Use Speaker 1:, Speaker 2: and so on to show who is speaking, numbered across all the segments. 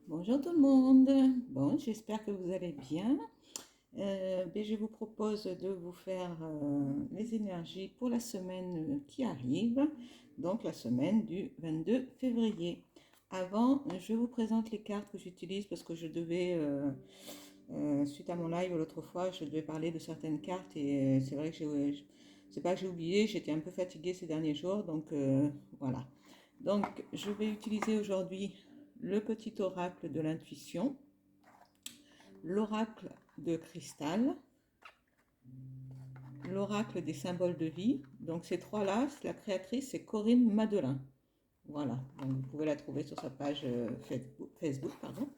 Speaker 1: Bonjour tout le monde. Bon, j'espère que vous allez bien. Je vous propose de vous faire les énergies pour la semaine qui arrive, donc la semaine du 22 février. Avant, je vous présente les cartes que j'utilise parce que je devais, suite à mon live l'autre fois, je devais parler de certaines cartes et c'est vrai que c'est pas que j'ai oublié, j'étais un peu fatiguée ces derniers jours, donc voilà. Donc, je vais utiliser aujourd'hui le petit oracle de l'intuition, l'oracle de cristal, l'oracle des symboles de vie. Donc, ces trois-là, la créatrice, c'est Corinne Madelin. Voilà, donc vous pouvez la trouver sur sa page Facebook, pardon.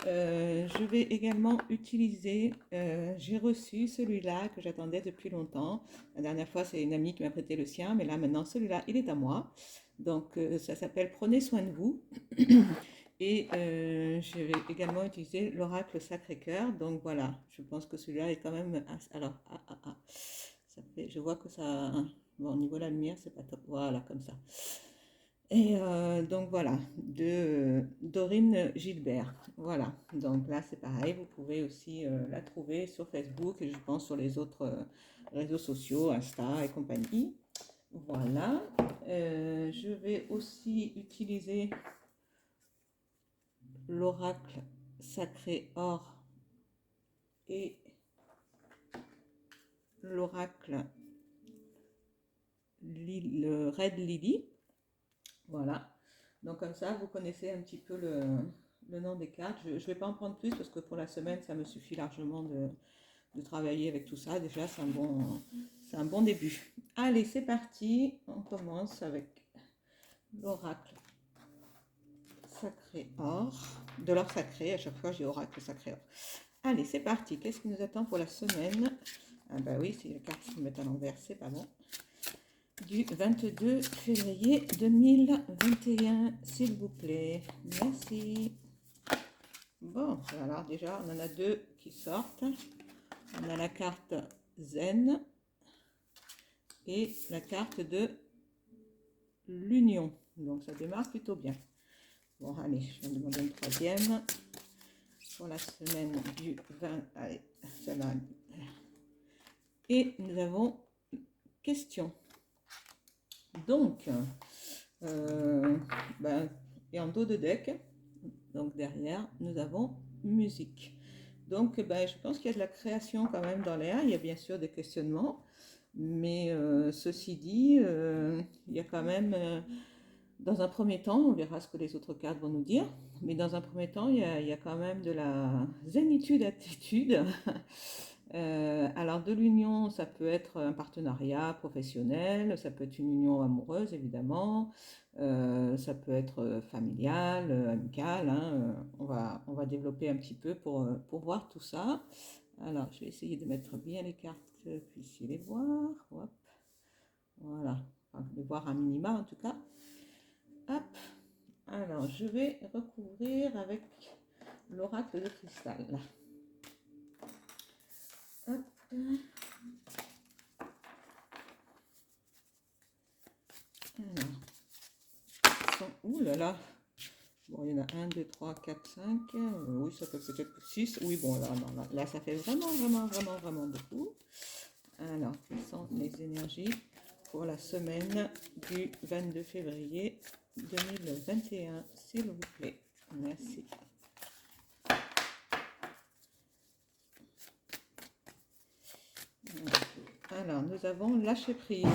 Speaker 1: Je vais également utiliser, j'ai reçu celui-là que j'attendais depuis longtemps. La dernière fois, c'est une amie qui m'a prêté le sien, mais là maintenant, celui-là, il est à moi. Donc, ça s'appelle Prenez soin de vous. Et je vais également utiliser l'oracle Sacré-Cœur. Donc voilà, je pense que celui-là est quand même. Alors, ça fait, je vois que ça. Bon, au niveau de la lumière, c'est pas top. Voilà, comme ça. Et donc voilà, de Dorine Gilbert. Voilà, donc là c'est pareil, vous pouvez aussi la trouver sur Facebook et je pense sur les autres réseaux sociaux, Insta et compagnie. Voilà, je vais aussi utiliser l'oracle sacré or et l'oracle le Red Lily. Voilà. Donc comme ça, vous connaissez un petit peu le nom des cartes. Je ne vais pas en prendre plus parce que pour la semaine, ça me suffit largement de travailler avec tout ça. Déjà, c'est un bon début. Allez, c'est parti. On commence avec l'oracle sacré or. De l'or sacré, à chaque fois j'ai oracle sacré or. Allez, c'est parti. Qu'est-ce qui nous attend pour la semaine? Ah bah oui, si les cartes se mettent à l'envers, c'est pas bon. Du 22 février 2021, s'il vous plaît. Merci. Bon, alors déjà, on en a deux qui sortent. On a la carte Zen et la carte de l'Union. Donc ça démarre plutôt bien. Bon, allez, je vais demander une troisième pour la semaine du 20. Allez, celle-là. Et nous avons question. Donc, et en dos de deck, donc derrière, nous avons musique. Donc, je pense qu'il y a de la création quand même dans l'air. Il y a bien sûr des questionnements, mais ceci dit, il y a quand même, dans un premier temps, on verra ce que les autres cartes vont nous dire, mais dans un premier temps, il y a quand même de la zénitude attitude. Alors de l'union, ça peut être un partenariat professionnel, ça peut être une union amoureuse évidemment, ça peut être familial, amical, hein, on va développer un petit peu pour voir tout ça. Alors je vais essayer de mettre bien les cartes que vous puissiez les voir. Hop, voilà, enfin, les voir un minima en tout cas. Hop, alors je vais recouvrir avec l'oracle de cristal. Hop. Alors, ouh là là, bon, il y en a 1, 2, 3, 4, 5. Oui, ça peut peut-être 6. Oui, bon, là, non, là, ça fait vraiment beaucoup. Alors, quelles sont les énergies pour la semaine du 22 février 2021, s'il vous plaît? Merci. Alors, nous avons lâcher prise.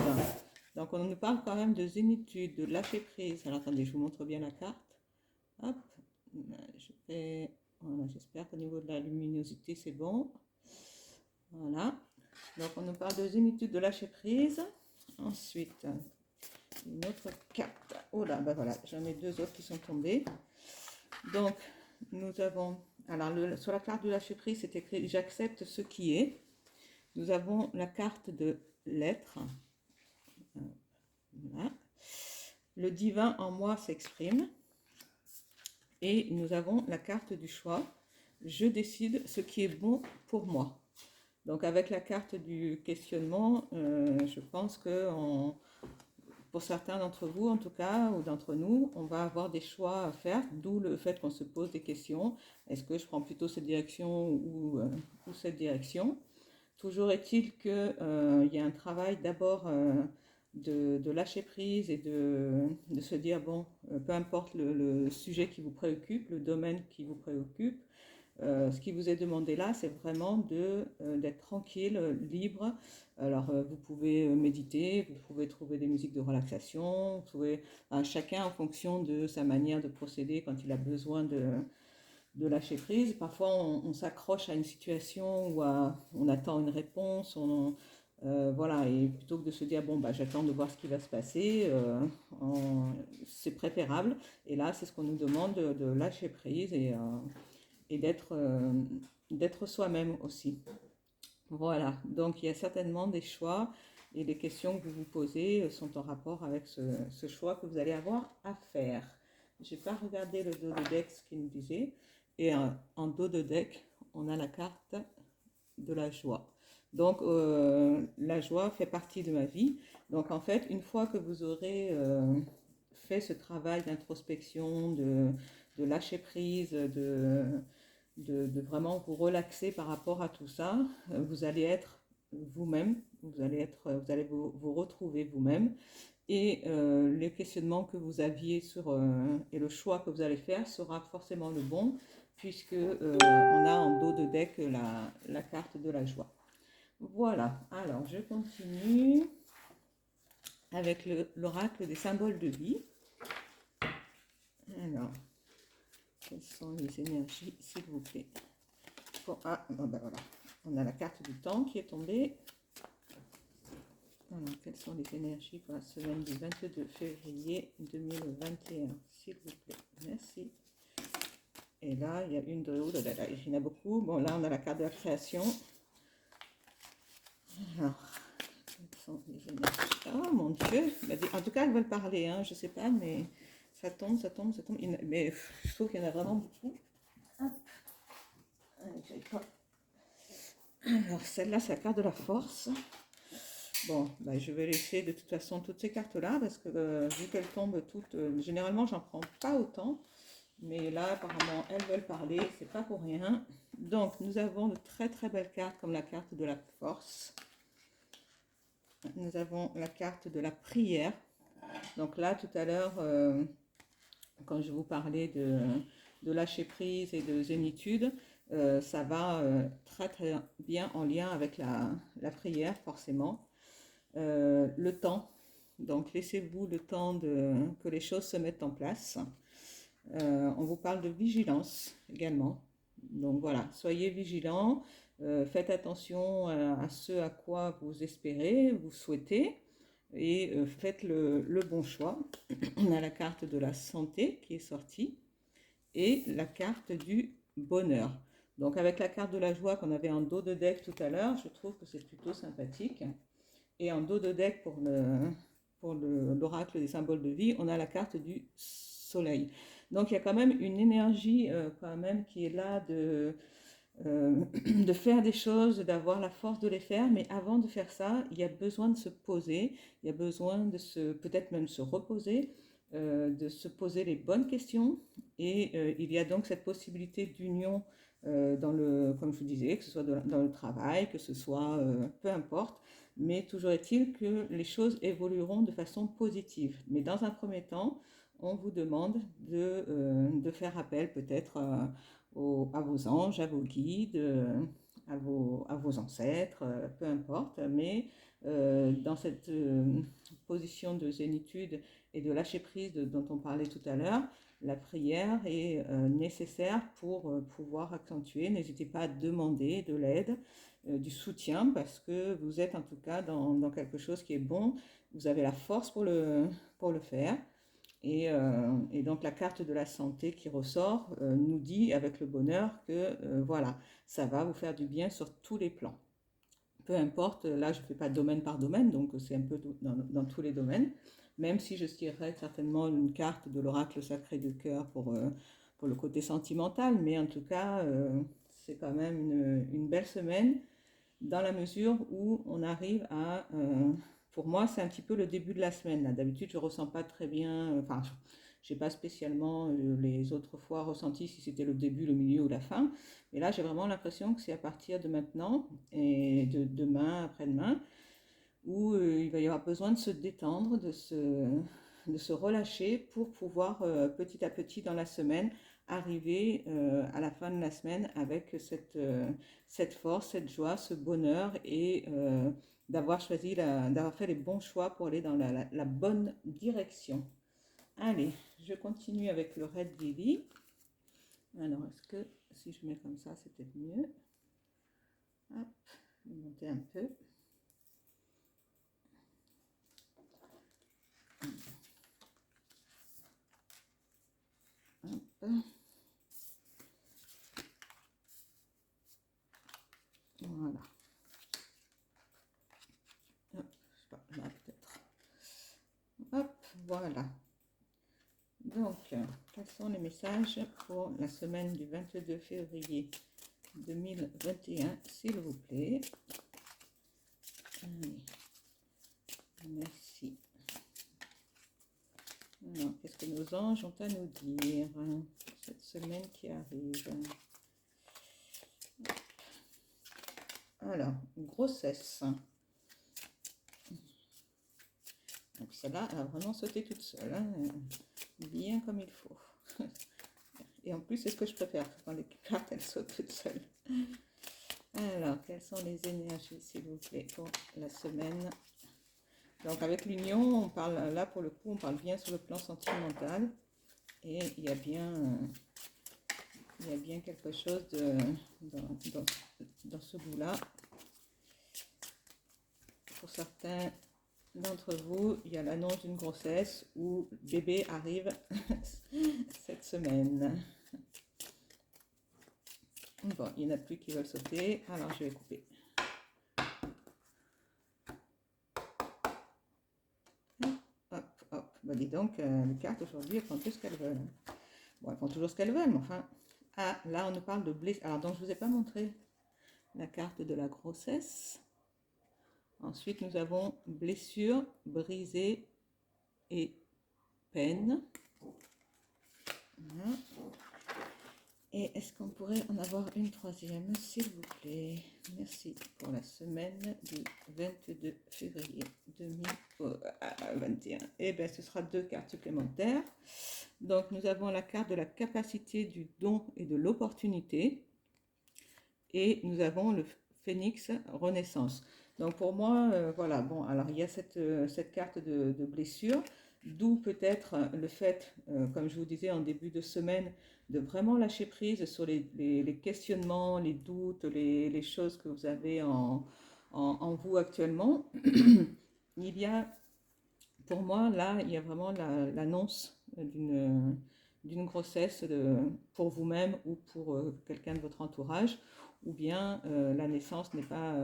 Speaker 1: Donc, on nous parle quand même de zénitude, de lâcher prise. Alors, attendez, je vous montre bien la carte. Hop, je fais... Voilà, j'espère qu'au niveau de la luminosité, c'est bon. Voilà. Donc, on nous parle de zénitude, de lâcher prise. Ensuite, une autre carte. Oh là, ben voilà, j'en ai deux autres qui sont tombées. Donc, nous avons... Alors, sur la carte de lâcher prise, c'est écrit « J'accepte ce qui est ». Nous avons la carte de l'être. Voilà. Le divin en moi s'exprime. Et nous avons la carte du choix. Je décide ce qui est bon pour moi. Donc avec la carte du questionnement, je pense que pour certains d'entre vous, en tout cas, ou d'entre nous, on va avoir des choix à faire, d'où le fait qu'on se pose des questions. Est-ce que je prends plutôt cette direction ou cette direction? Toujours est-il qu'il y a un travail d'abord de lâcher prise et de se dire, bon, peu importe le sujet qui vous préoccupe, le domaine qui vous préoccupe, ce qui vous est demandé là, c'est vraiment d'être tranquille, libre. Alors, vous pouvez méditer, vous pouvez trouver des musiques de relaxation, vous pouvez, chacun en fonction de sa manière de procéder quand il a besoin de lâcher prise. Parfois, on s'accroche à une situation où on attend une réponse, voilà, et plutôt que de se dire, bon, bah, j'attends de voir ce qui va se passer, c'est préférable. Et là, c'est ce qu'on nous demande de lâcher prise et d'être soi-même aussi. Voilà, donc il y a certainement des choix et les questions que vous vous posez sont en rapport avec ce choix que vous allez avoir à faire. Je n'ai pas regardé le dos de deck, ce qu'il me disait. Et en dos de deck, on a la carte de la joie. Donc, la joie fait partie de ma vie. Donc, en fait, une fois que vous aurez fait ce travail d'introspection, de lâcher prise, de vraiment vous relaxer par rapport à tout ça, vous allez être vous-même, vous allez vous retrouver vous-même. Et les questionnements que vous aviez et le choix que vous allez faire sera forcément le bon, puisque on a en dos de deck la carte de la joie. Voilà, alors je continue avec l'oracle des symboles de vie. Alors, quelles sont les énergies, s'il vous plaît? Bon, ben voilà, on a la carte du temps qui est tombée. Alors, quelles sont les énergies pour la semaine du 22 février 2021, s'il vous plaît? Merci. Et là, il y a une de l'autre, il y en a beaucoup. Bon, là, on a la carte de la création. Alors, quelles sont les énergies? Oh mon Dieu! En tout cas, elles veulent parler, hein, je ne sais pas, mais ça tombe. Mais je trouve qu'il y en a vraiment beaucoup. Alors, celle-là, c'est la carte de la force. Bon, bah, je vais laisser de toute façon toutes ces cartes-là, parce que vu qu'elles tombent toutes, généralement, j'en prends pas autant. Mais là, apparemment, elles veulent parler, c'est pas pour rien. Donc, nous avons de très très belles cartes, comme la carte de la force. Nous avons la carte de la prière. Donc là, tout à l'heure, quand je vous parlais de lâcher prise et de zénitude, ça va très très bien en lien avec la prière, forcément. Le temps, donc laissez-vous le temps que les choses se mettent en place. On vous parle de vigilance également. Donc voilà, soyez vigilants, faites attention à ce à quoi vous espérez, vous souhaitez, et faites le bon choix. On a la carte de la santé qui est sortie et la carte du bonheur. Donc avec la carte de la joie qu'on avait en dos de deck tout à l'heure, je trouve que c'est plutôt sympathique. Et en dos de deck pour l'oracle des symboles de vie, on a la carte du soleil. Donc il y a quand même une énergie quand même qui est là de faire des choses, d'avoir la force de les faire, mais avant de faire ça, il y a besoin de se poser, il y a besoin de peut-être même se reposer, de se poser les bonnes questions, et il y a donc cette possibilité d'union comme je vous disais, que ce soit dans le travail, que ce soit peu importe, mais toujours est-il que les choses évolueront de façon positive. Mais dans un premier temps, on vous demande de faire appel peut-être à vos anges, à vos guides, à vos ancêtres, peu importe, mais dans cette position de zénitude et de lâcher prise dont on parlait tout à l'heure, la prière est nécessaire pour pouvoir accentuer. N'hésitez pas à demander de l'aide, du soutien, parce que vous êtes en tout cas dans quelque chose qui est bon, vous avez la force pour le faire. Et donc la carte de la santé qui ressort nous dit avec le bonheur que voilà, ça va vous faire du bien sur tous les plans. Peu importe, là je ne fais pas domaine par domaine, donc c'est un peu dans tous les domaines, même si je tirerais certainement une carte de l'oracle sacré du cœur pour le côté sentimental, mais en tout cas c'est quand même une belle semaine dans la mesure où on arrive à pour moi, c'est un petit peu le début de la semaine. Là, d'habitude, je ressens pas très bien, enfin, j'ai pas spécialement les autres fois ressenti si c'était le début, le milieu ou la fin. Mais là, j'ai vraiment l'impression que c'est à partir de maintenant et de demain, après-demain, où il va y avoir besoin de se détendre, de se relâcher pour pouvoir petit à petit dans la semaine arriver à la fin de la semaine avec cette force, cette joie, ce bonheur et d'avoir choisi, d'avoir fait les bons choix pour aller dans la bonne direction. Allez, je continue avec le Red Lily. Alors, est-ce que si je mets comme ça, c'est peut-être mieux. Hop, je vais monter un peu. Hop. Voilà. Hop, je sais pas, là peut-être. Hop, voilà. Donc, quels sont les messages pour la semaine du 22 février 2021, s'il vous plaît? Allez. Merci. Alors, qu'est-ce que nos anges ont à nous dire cette semaine qui arrive? Alors, grossesse. Donc celle-là, elle a vraiment sauté toute seule, hein, bien comme il faut. Et en plus, c'est ce que je préfère, quand les cartes, elles sautent toutes seules. Alors, quelles sont les énergies, s'il vous plaît, pour la semaine? Donc, avec l'union, on parle, là, pour le coup, on parle bien sur le plan sentimental. Et il y a bien quelque chose dans ce bout-là. Pour certains d'entre vous, il y a l'annonce d'une grossesse où bébé arrive cette semaine. Bon, il n'y en a plus qui veulent sauter, alors je vais couper. Hop, hop. Bah, dis donc, les cartes aujourd'hui, elles font tout ce qu'elles veulent. Bon, elles font toujours ce qu'elles veulent, mais enfin... Ah, là, on nous parle de blessure. Alors, donc, je ne vous ai pas montré la carte de la grossesse. Ensuite, nous avons blessure, brisée et peine. Voilà. Et est-ce qu'on pourrait en avoir une troisième, s'il vous plaît? Merci pour la semaine du 22 février 2021. Et bien, ce sera 2 cartes supplémentaires. Donc, nous avons la carte de la capacité du don et de l'opportunité. Et nous avons le phénix renaissance. Donc, pour moi, voilà, bon, alors il y a cette carte de blessure, d'où peut-être le fait, comme je vous disais en début de semaine, de vraiment lâcher prise sur les questionnements, les doutes, les choses que vous avez en vous actuellement. Il y a, pour moi, là, il y a vraiment l'annonce d'une grossesse pour vous-même ou pour quelqu'un de votre entourage, ou bien la naissance n'est pas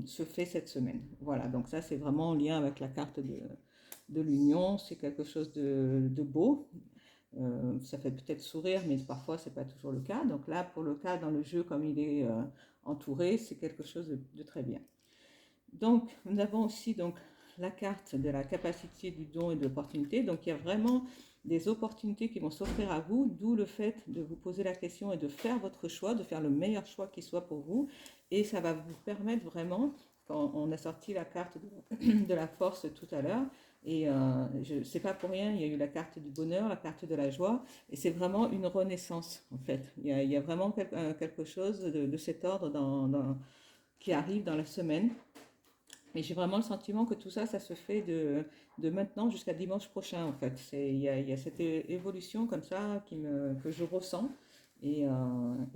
Speaker 1: se fait cette semaine. Voilà, donc ça c'est vraiment en lien avec la carte de l'union, c'est quelque chose de beau. Ça fait peut-être sourire, mais parfois c'est pas toujours le cas. Donc là, pour le cas dans le jeu, comme il est entouré, c'est quelque chose de très bien. Donc, nous avons aussi donc la carte de la capacité du don et de l'opportunité. Donc, il y a vraiment des opportunités qui vont s'offrir à vous, d'où le fait de vous poser la question et de faire votre choix, de faire le meilleur choix qui soit pour vous. Et ça va vous permettre vraiment, quand on a sorti la carte de la force tout à l'heure, et c'est pas pour rien, il y a eu la carte du bonheur, la carte de la joie, et c'est vraiment une renaissance en fait. Il y a vraiment quelque chose de cet ordre qui arrive dans la semaine. Mais j'ai vraiment le sentiment que tout ça, ça se fait de maintenant jusqu'à dimanche prochain, en fait. Il y a cette évolution comme ça que je ressens et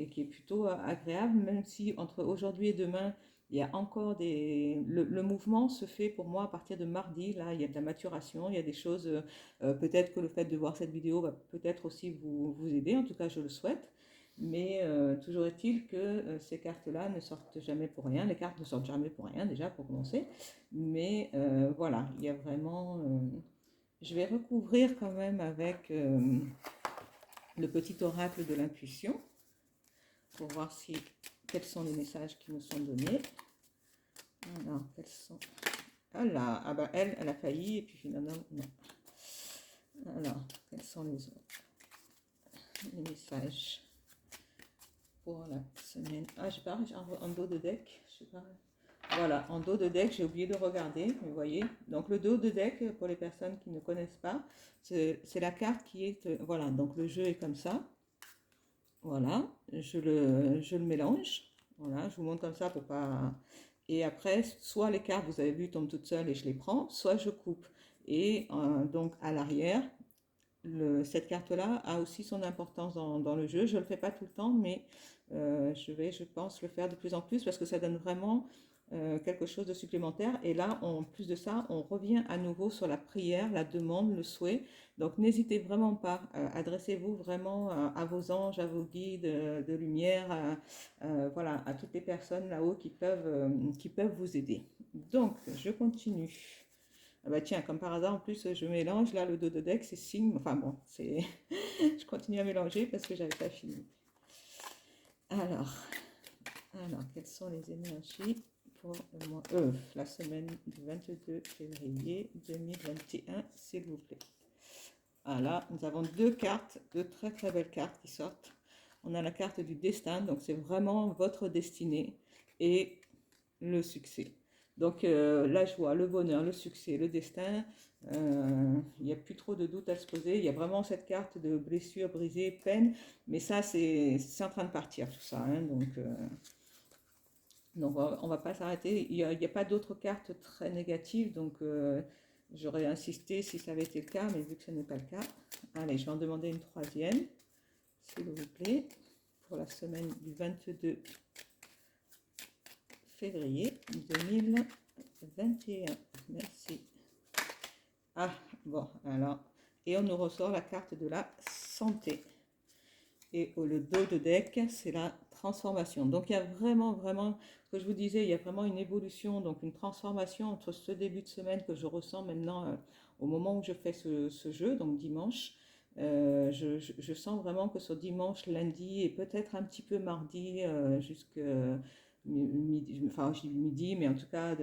Speaker 1: qui est plutôt agréable, même si entre aujourd'hui et demain, il y a encore le mouvement se fait pour moi à partir de mardi. Là, il y a de la maturation, il y a des choses. Peut-être que le fait de voir cette vidéo va peut-être aussi vous aider. En tout cas, je le souhaite. Mais toujours est-il que ces cartes-là ne sortent jamais pour rien. Les cartes ne sortent jamais pour rien, déjà, pour commencer. Mais voilà, il y a vraiment... je vais recouvrir quand même avec le petit oracle de l'intuition pour voir quels sont les messages qui nous sont donnés. Alors, quels sont Ah là, ah bah elle a failli, et puis finalement, non. Alors, quels sont les autres? Les messages pour la semaine. Ah, j'ai pas en dos de deck, je sais pas. Voilà, en dos de deck, j'ai oublié de regarder, mais vous voyez. Donc le dos de deck, pour les personnes qui ne connaissent pas, c'est la carte qui est... voilà, donc le jeu est comme ça. Voilà, je le mélange. Voilà, je vous montre comme ça pour pas... Et après, soit les cartes, vous avez vu, tombent toutes seules et je les prends, soit je coupe. Et donc à l'arrière, cette carte-là a aussi son importance dans le jeu. Je ne le fais pas tout le temps, mais je vais, je pense, le faire de plus en plus parce que ça donne vraiment quelque chose de supplémentaire. Et là, en plus de ça, on revient à nouveau sur la prière, la demande, le souhait. Donc, n'hésitez vraiment pas. Adressez-vous vraiment vos anges, à vos guides de lumière, voilà, à toutes les personnes là-haut qui peuvent vous aider. Donc, je continue. Ah bah tiens, comme par hasard, en plus, je mélange là le dos de deck, c'est signe. Enfin bon, c'est. Je continue à mélanger parce que j'avais pas fini. Alors, quelles sont les énergies pour le mois, la semaine du 22 février 2021, s'il vous plaît. Voilà, nous avons deux cartes, deux très très belles cartes qui sortent. On a la carte du destin, donc c'est vraiment votre destinée et le succès. Donc la joie, le bonheur, le succès, le destin, il n'y a plus trop de doutes à se poser. Il y a vraiment cette carte de blessure, brisée, peine, mais ça c'est en train de partir tout ça. Hein, donc on va pas s'arrêter. Il n'y a pas d'autres cartes très négatives, donc j'aurais insisté si ça avait été le cas, mais vu que ce n'est pas le cas, allez, je vais en demander une troisième, s'il vous plaît, pour la semaine du 22 février 2021. Merci. Ah, bon, alors, et on nous ressort la carte de la santé. Et le dos de deck, c'est la transformation. Donc, il y a vraiment, vraiment, ce que je vous disais, il y a vraiment une évolution, donc une transformation entre ce début de semaine que je ressens maintenant au moment où je fais ce jeu, donc dimanche. Je sens vraiment que sur dimanche, lundi et peut-être un petit peu mardi jusqu'à midi, enfin je dis midi, mais en tout cas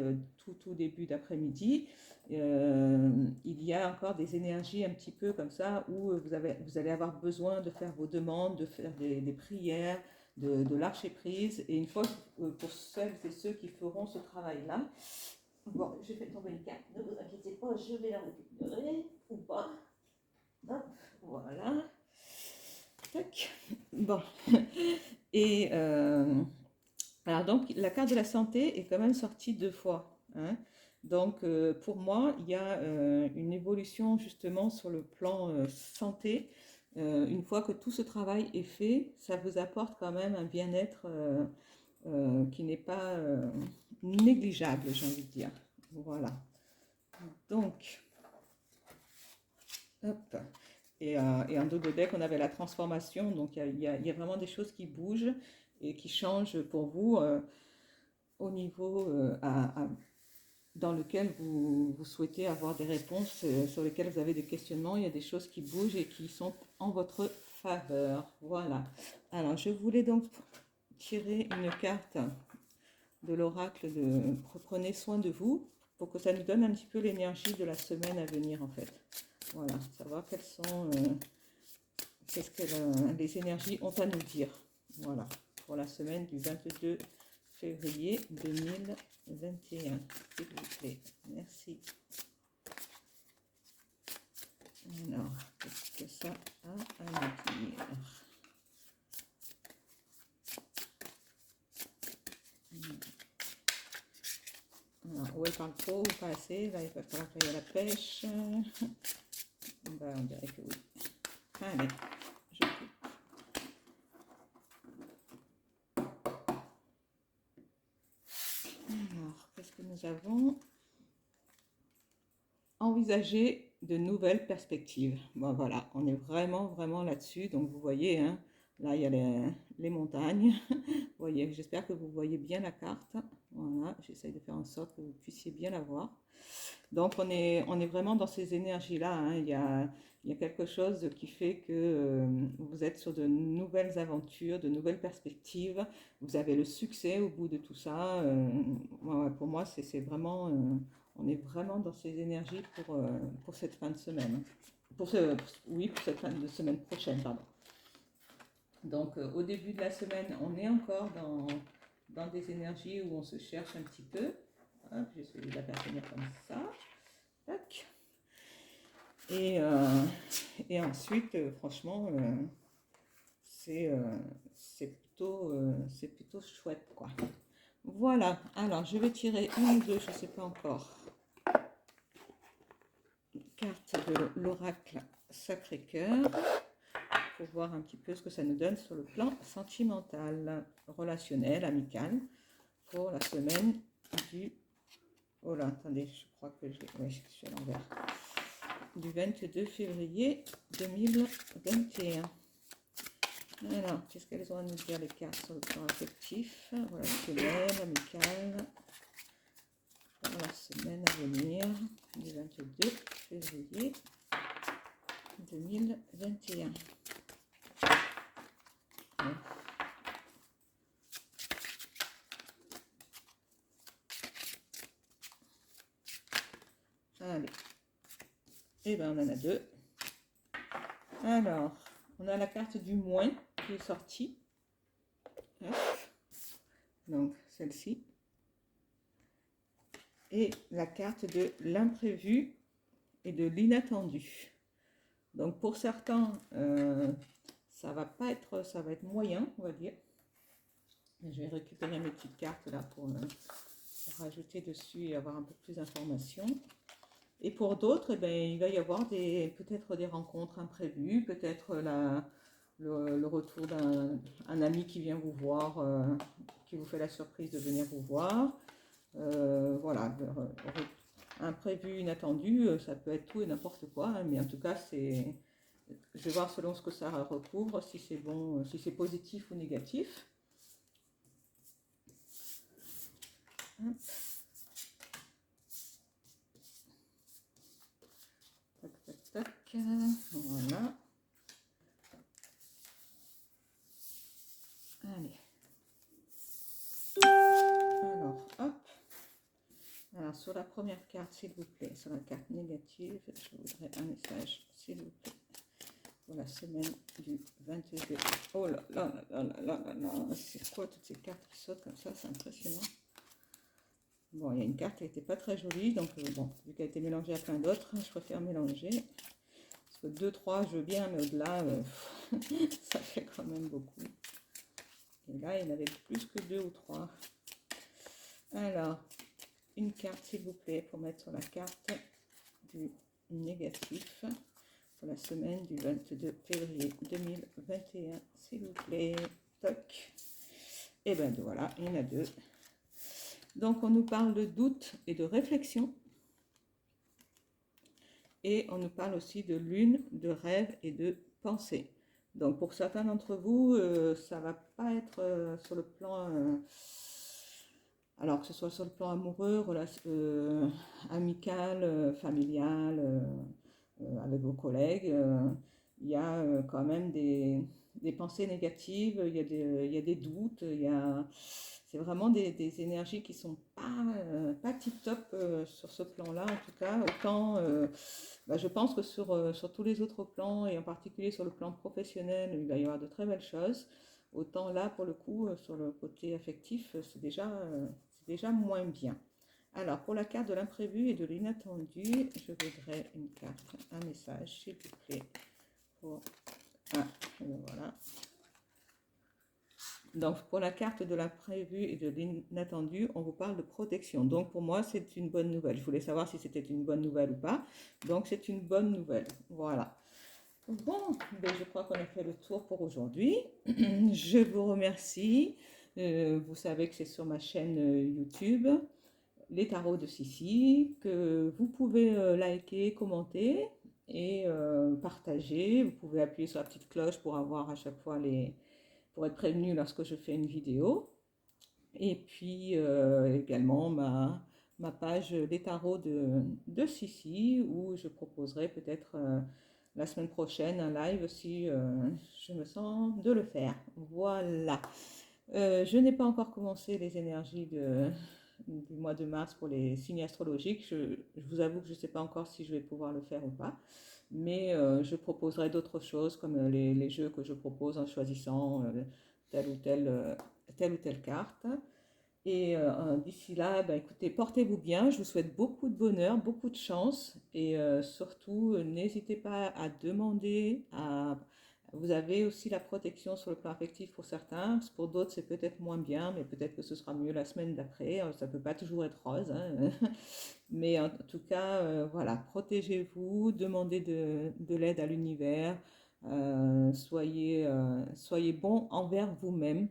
Speaker 1: tout début d'après-midi, il y a encore des énergies un petit peu comme ça où vous allez avoir besoin de faire vos demandes, de faire des prières, de lâcher prise. Et une fois, pour celles et ceux qui feront ce travail-là, bon, je vais tomber une carte, ne vous inquiétez pas, je vais la récupérer ou pas. Hop, voilà. Tac. Bon. Et alors donc, la carte de la santé est quand même sortie deux fois. Hein. Donc, pour moi, il y a une évolution justement sur le plan santé. Une fois que tout ce travail est fait, ça vous apporte quand même un bien-être qui n'est pas négligeable, j'ai envie de dire. Voilà. Donc, hop. Et en dos de deck, on avait la transformation. Donc, il y a vraiment des choses qui bougent et qui changent pour vous au niveau dans lequel vous souhaitez avoir des réponses, sur lesquelles vous avez des questionnements. Il y a des choses qui bougent et qui sont en votre faveur. Voilà. Alors, je voulais donc tirer une carte de l'oracle de Prenez soin de vous pour que ça nous donne un petit peu l'énergie de la semaine à venir en fait. Voilà, savoir quelles sont qu'est-ce que les énergies ont à nous dire. Voilà, pour la semaine du 22 février 2021, s'il vous plaît. Merci. Alors, qu'est-ce que ça a à nous dire? Alors, où elle parle trop ou pas assez? Là, il va falloir qu'il y ait la pêche. Ben, on dirait que oui. Allez, je coupe. Alors, qu'est-ce que nous avons? Envisager de nouvelles perspectives. Bon, voilà, on est vraiment, vraiment là-dessus. Donc, vous voyez, hein, là, il y a les montagnes. Vous voyez, j'espère que vous voyez bien la carte. Voilà, j'essaye de faire en sorte que vous puissiez bien la voir. Donc, on est vraiment dans ces énergies-là. Hein. Il y a quelque chose qui fait que vous êtes sur de nouvelles aventures, de nouvelles perspectives. Vous avez le succès au bout de tout ça. Pour moi, c'est vraiment... On est vraiment dans ces énergies pour cette fin de semaine. Oui, pour cette fin de semaine prochaine, pardon. Donc, au début de la semaine, on est encore dans des énergies où on se cherche un petit peu. Hop, je vais essayer de la faire tenir comme ça. Tac. Et ensuite, franchement, c'est plutôt chouette, quoi. Voilà, alors je vais tirer une ou deux, je ne sais pas encore, carte de l'oracle Sacré-Cœur pour voir un petit peu ce que ça nous donne sur le plan sentimental, relationnel, amical, pour la semaine du... Oh là, attendez, je crois que j'ai... Oui, je suis à l'envers. Du 22 février 2021. Alors, qu'est-ce qu'elles ont à nous dire les cartes sur le plan affectif, relationnel, amical, pour la semaine à venir, du 22 février 2021. Allez, et bien on en a deux. Alors, on a la carte du moins qui est sortie. Hop. Donc, celle-ci. Et la carte de l'imprévu et de l'inattendu. Donc, pour certains, ça va être moyen, on va dire. Je vais récupérer mes petites cartes là pour rajouter dessus et avoir un peu plus d'informations. Et pour d'autres, eh ben, il va y avoir peut-être des rencontres imprévues, peut-être le retour d'un ami qui vient vous voir, qui vous fait la surprise de venir vous voir. Voilà, imprévu, inattendu, ça peut être tout et n'importe quoi, hein, mais en tout cas, je vais voir selon ce que ça recouvre, si c'est bon, si c'est positif ou négatif. Hop. Tac, voilà. Allez. Alors, hop. Alors, sur la première carte, s'il vous plaît, sur la carte négative, je voudrais un message, s'il vous plaît, pour la semaine du 22. Oh là là là là là là là, c'est quoi toutes ces cartes qui sautent comme ça, c'est impressionnant. Bon, il y a une carte qui n'était pas très jolie, donc bon, vu qu'elle a été mélangée à plein d'autres, je préfère mélanger. Parce que 2, 3, je veux bien, mais au-delà, ça fait quand même beaucoup. Et là, il y en avait plus que 2 ou 3. Alors, une carte, s'il vous plaît, pour mettre sur la carte du négatif, pour la semaine du 22 février 2021, s'il vous plaît. Toc. Et bien voilà, il y en a 2. Donc, on nous parle de doute et de réflexion. Et on nous parle aussi de lune, de rêve et de pensée. Donc, pour certains d'entre vous, ça ne va pas être sur le plan... alors que ce soit sur le plan amoureux, amical, familial, avec vos collègues, il y a quand même des pensées négatives, il y a des doutes, c'est vraiment des énergies qui sont pas tip-top sur ce plan-là, en tout cas. Autant, je pense que sur tous les autres plans, et en particulier sur le plan professionnel, il va y avoir de très belles choses. Autant là, pour le coup, sur le côté affectif, c'est déjà moins bien. Alors, pour la carte de l'imprévu et de l'inattendu, je voudrais une carte, un message, s'il vous plaît. Voilà. Donc, pour la carte de l'imprévu et de l'inattendu, on vous parle de protection. Donc, pour moi, c'est une bonne nouvelle. Je voulais savoir si c'était une bonne nouvelle ou pas. Donc, c'est une bonne nouvelle. Voilà. Bon, je crois qu'on a fait le tour pour aujourd'hui. Je vous remercie. Vous savez que c'est sur ma chaîne YouTube, Les Tarots de Sissi, que vous pouvez liker, commenter et partager. Vous pouvez appuyer sur la petite cloche pour avoir à chaque fois pour être prévenu lorsque je fais une vidéo. Et puis également ma page Les Tarots de Sissi, où je proposerai peut-être la semaine prochaine un live si je me sens de le faire. Voilà. Je n'ai pas encore commencé les énergies du mois de mars pour les signes astrologiques. Je vous avoue que je ne sais pas encore si je vais pouvoir le faire ou pas, mais je proposerai d'autres choses comme les jeux que je propose en choisissant telle ou telle, telle ou telle carte. Et d'ici là, bah, écoutez, portez-vous bien. Je vous souhaite beaucoup de bonheur, beaucoup de chance. Et surtout, n'hésitez pas à demander. Vous avez aussi la protection sur le plan affectif pour certains. Pour d'autres, c'est peut-être moins bien, mais peut-être que ce sera mieux la semaine d'après. Ça ne peut pas toujours être rose, hein. Mais en tout cas, voilà, protégez-vous, demandez de l'aide à l'univers. Soyez bon envers vous-même.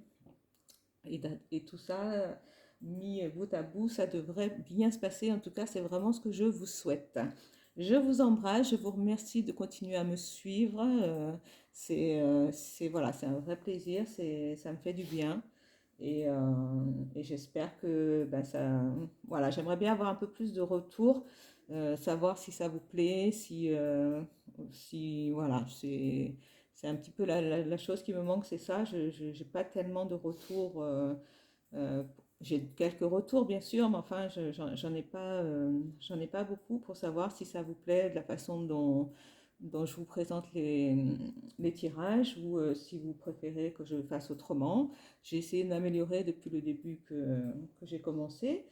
Speaker 1: Et tout ça, mis bout à bout, ça devrait bien se passer. En tout cas, c'est vraiment ce que je vous souhaite. Je vous embrasse, je vous remercie de continuer à me suivre. Voilà, c'est un vrai plaisir, ça me fait du bien. Et j'espère que ben, ça. Voilà, j'aimerais bien avoir un peu plus de retour, savoir si ça vous plaît, si voilà, c'est un petit peu la chose qui me manque, c'est ça. Je n'ai pas tellement de retours. Euh, j'ai quelques retours, bien sûr, mais enfin, j'en ai pas beaucoup pour savoir si ça vous plaît de la façon dont je vous présente les tirages ou si vous préférez que je fasse autrement. J'ai essayé d'améliorer depuis le début que j'ai commencé,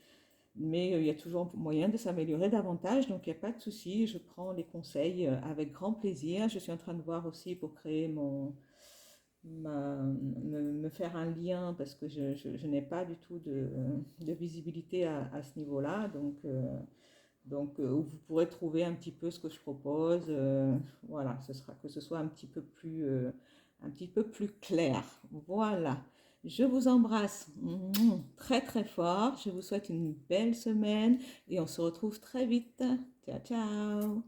Speaker 1: mais il y a toujours moyen de s'améliorer davantage, donc il n'y a pas de souci. Je prends les conseils avec grand plaisir. Je suis en train de voir aussi pour créer me faire un lien parce que je n'ai pas du tout de visibilité à ce niveau-là. Où vous pourrez trouver un petit peu ce que je propose. Voilà, que ce soit un petit peu plus clair. Voilà. Je vous embrasse très très fort. Je vous souhaite une belle semaine et on se retrouve très vite. Ciao, ciao.